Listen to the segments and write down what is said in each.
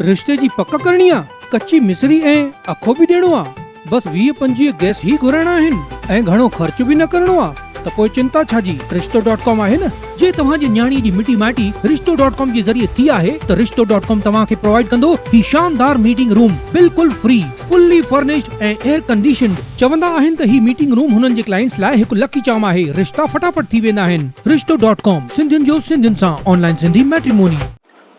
रिश्ते जी पक करणी आ, कच्ची मिसरी ऐं अखो भी ॾियणो आ। बस 20-25 गैस ही घुराइणा आहिनि ऐं घणो ख़र्च भी न करणो आ। त पोइ चिंता छाजी, रिश्तो.com आहे न। जे तव्हांजी न्याणी जी मिटी माइटी रिश्तो.com जे ज़रिए थी आहे त रिश्तो.com तव्हांखे प्रोवाइड कंदो ही शानदार मीटिंग रूम बिल्कुल फ्री, फुल्ली फर्निश्ड ऐं एयर कंडीशन। चवंदा आहिनि त ही मीटिंग रूम हुननि जे क्लाइंट्स लाइ हिकु लकी चाम आहे। रिश्ता फटाफट थी वेंदा आहिनि। रिश्तो.com, सिंधियुनि जो सिंधियुनि सां ऑनलाइन सिंधी मैट्रिमोनी।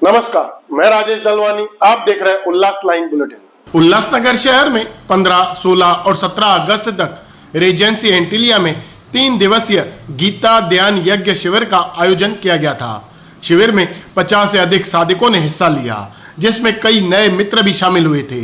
नमस्कार, मैं राजेश दलवानी, आप देख रहे हैं उल्लास लाइन बुलेटिन। उल्लासनगर शहर में 15, 16 और 17 अगस्त तक रेजेंसी एंटिलिया में 3 दिवसीय गीता ध्यान यज्ञ शिविर का आयोजन किया गया था। शिविर में 50 से अधिक साधकों ने हिस्सा लिया, जिसमें कई नए मित्र भी शामिल हुए थे।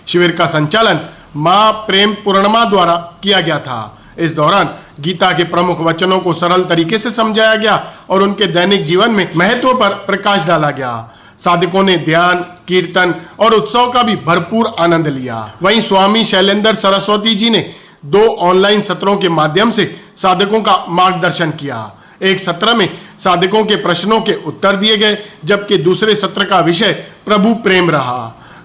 शिविर का संचालन मां प्रेम पूर्णिमा द्वारा किया गया था। इस दौरान गीता के प्रमुख वचनों को सरल तरीके से समझाया गया और उनके दैनिक जीवन में महत्व पर प्रकाश डाला गया। साधकों ने ध्यान, कीर्तन और उत्सव का भी भरपूर आनंद लिया। वहीं स्वामी शैलेंद्र सरस्वती जी ने 2 ऑनलाइन सत्रों के माध्यम से साधकों का मार्गदर्शन किया। एक सत्र में साधकों के प्रश्नों के उत्तर दिए गए, जबकि दूसरे सत्र का विषय प्रभु प्रेम रहा।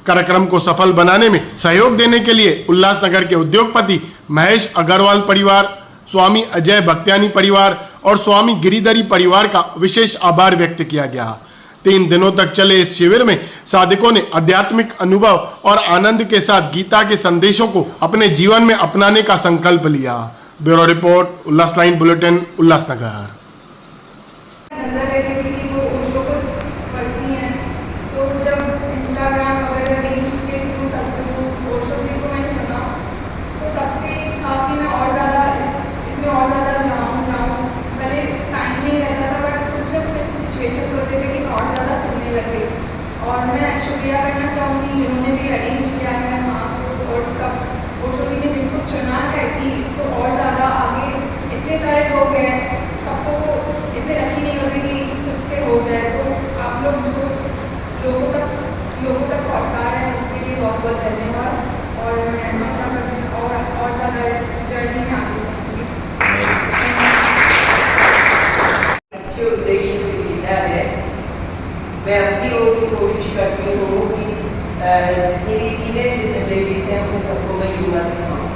कार्यक्रम को सफल बनाने में सहयोग देने के लिए उल्लासनगर के उद्योगपति महेश अग्रवाल परिवार, स्वामी अजय भक्त्यानी परिवार और स्वामी गिरिधरी परिवार का विशेष आभार व्यक्त किया गया। 3 दिनों तक चले इस शिविर में साधकों ने आध्यात्मिक अनुभव और आनंद के साथ गीता के संदेशों को अपने जीवन में अपनाने का संकल्प लिया। ब्यूरो रिपोर्ट, उल्लास लाइन बुलेटिन, उल्लासनगर। और मैं शुक्रिया करना चाहूँगी जिन्होंने भी अरेंज किया है वहाँ को, और सब ओशो जी ने जिनको चुना है कि इसको और ज़्यादा आगे, इतने सारे लोग हैं, सबको इतने रखी नहीं होती कि खुद से हो जाए। तो आप लोग जो लोगों तक पहुँचा रहे हैं उसके लिए बहुत बहुत धन्यवाद। और मैं आशा करती हूँ और ज़्यादा इस जर्नी में आगे जाऊँगी। अच्छे उद्देश्य से भेजा है। मैं अपनी ओर से कोशिश करती हूँ कि जितनी भी सीनियर लेडीज़ हैं उन सबको मैं योगा सिखाऊँ,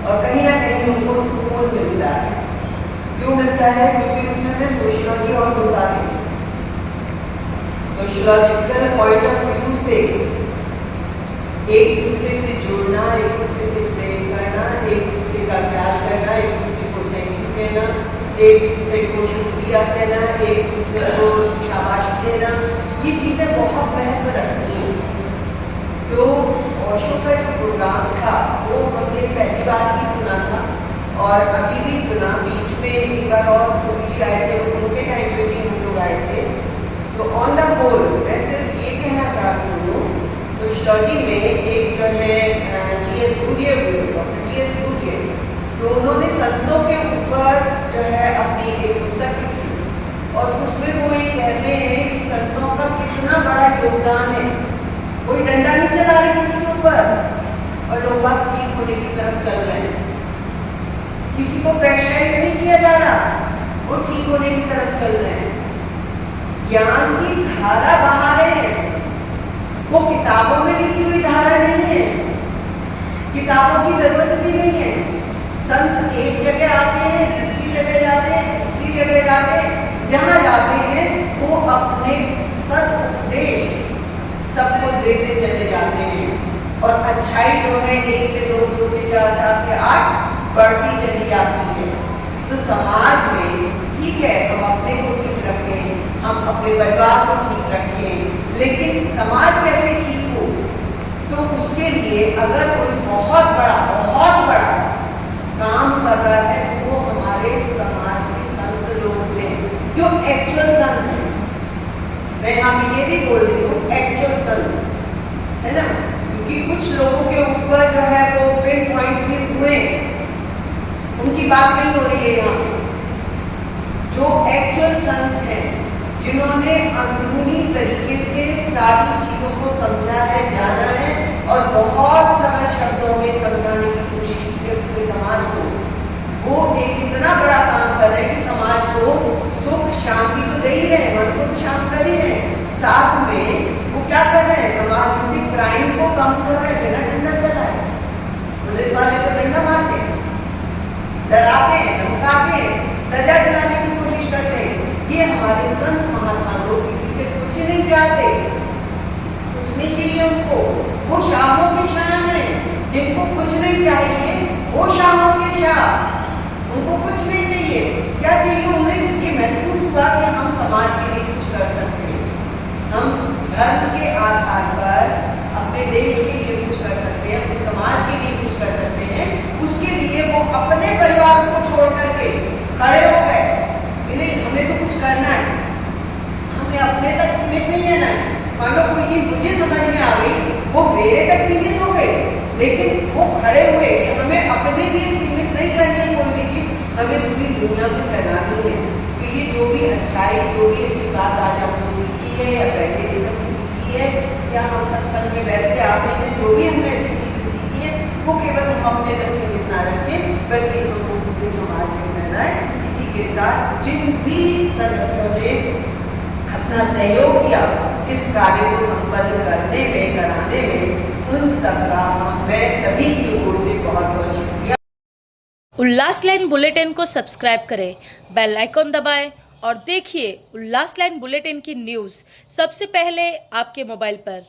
और कहीं ना कहीं उनको सुकून मिलता है। क्यों मिलता है? क्योंकि उसमें मैं सोशियोलॉजी और घुसा देती हूँ। सोशियोलॉजिकल पॉइंट ऑफ व्यू से एक दूसरे से जुड़ना, एक दूसरे से प्रेम करना, एक दूसरे का ख्याल करना, एक दूसरे को थैंक यू कहना, एक दूसरे को शुक्रिया कहना, एक दूसरे को शाबाशी देना, ये चीज़ें बहुत महत्व रखती हैं। तो ओशो का जो प्रोग्राम था वो हमने पहली बार भी सुना था और अभी भी सुना। बीच में एक बार और जी आए थे, उनके टाइम पे भी हम लोग आए थे। तो ऑन द होल मैं सिर्फ ये कहना चाहती हूँ, सोशियोलॉजी में एक जो है G.S. गुरिये हुए, डॉक्टर G.S. गुरिये, तो उन्होंने संतों के ऊपर जो है अपनी एक पुस्तक लिखी और उसमें वो ये कहते हैं कि संतों का कितना बड़ा योगदान है। कोई डंडा नहीं चला रहे किसी के ऊपर और लोग बात ठीक होने की तरफ चल रहे हैं। किसी को प्रेशराइज नहीं किया जा रहा, वो ठीक होने की तरफ चल रहे हैं। ज्ञान की धारा बहा रहे हैं, वो किताबों में लिखी हुई धारा नहीं है, किताबों की जरूरत भी नहीं है। संत एक जगह आते हैं, दूसरी जगह जाते हैं, तीसरी जगह जाते हैं, जहाँ जाते हैं वो अपने सद उपदेश सबको देते चले जाते हैं और अच्छाई जो है 1 से 2, 2 से 4, 4 से 8 बढ़ती चली जाती है। तो समाज में ठीक है हम अपने को ठीक रखें, हम अपने परिवार को ठीक रखें, लेकिन समाज कैसे ठीक हो? तो उसके लिए अगर कोई बहुत बड़ा काम कर रहा है वो हमारे समाज के संत लोग हैं, जो एक्चुअल संत हैं। मैं यहाँ पे ये भी बोल रही हूँ एक्चुअल संत, है ना, क्योंकि कुछ लोगों के ऊपर जो है वो पिन पॉइंट भी हुए, उनकी बात नहीं हो रही है यहाँ पे। जो एक्चुअल संत हैं, जिन्होंने अंदरूनी तरीके से सारी चीजों को समझा है, जाना है और बहुत सरल शब्दों में समझाने की कोशिश की है पूरे समाज को, वो एक इतना बड़ा काम कर रहे हैं कि समाज को सुख शांति तो दे ही रहे, मन को तो शांत कर ही रहे, साथ में वो क्या कर रहे हैं, समाज क्राइम को कम कर रहे हैं, बिना डंडा चलाए। पुलिस वाले तो डंडा मारते हैं, डराते हैं, धमकाते हैं, सजा दिलाने की कोशिश करते हैं। ये हमारे संत महात्मा लोग किसी से कुछ नहीं चाहते, कुछ नहीं चाहिए उनको। वो शाहों के शाह हैं, जिनको कुछ नहीं चाहिए वो शाहों के शाह। उनको कुछ नहीं चाहिए, क्या चाहिए उन्हें? ये महसूस हुआ कि हम समाज के लिए कुछ कर सकते हैं, हम धर्म के आधार पर अपने देश के लिए कुछ कर सकते हैं, अपने समाज के लिए कुछ कर सकते हैं। उसके लिए वो अपने परिवार को छोड़ करके खड़े हो गए कि नहीं, हमें तो कुछ करना है, हमें अपने तक सीमित नहीं रहना है। मान लो कोई चीज मुझे समझ में आ गई, वो मेरे तक सीमित हो गई, लेकिन वो खड़े हुए कि हमें अपने लिए सीमित नहीं करनी है कोई भी चीज, हमें पूरी दुनिया में फैलानी है। तो ये जो भी अच्छाई, जो भी अच्छी बात आज हमने सीखी है या पहले भी कभी सीखी है, या हम सत्संग में वैसे आते हैं, जो भी हमने अच्छी चीजें सीखी है वो केवल हम अपने तक सीमित ना रखें, बल्कि हम पूरे समाज में फैलाएं। इसी के साथ जिन भी सदस्यों ने अपना सहयोग दिया इस कार्य को संपन्न करने में, कराने में, उन सबका मैं सभी की ओर से बहुत बहुत शुक्रिया। उल्लास लाइन बुलेटिन को सब्सक्राइब करें, बेल आइकॉन दबाएं और देखिए उल्लास लाइन बुलेटिन की न्यूज़ सबसे पहले आपके मोबाइल पर।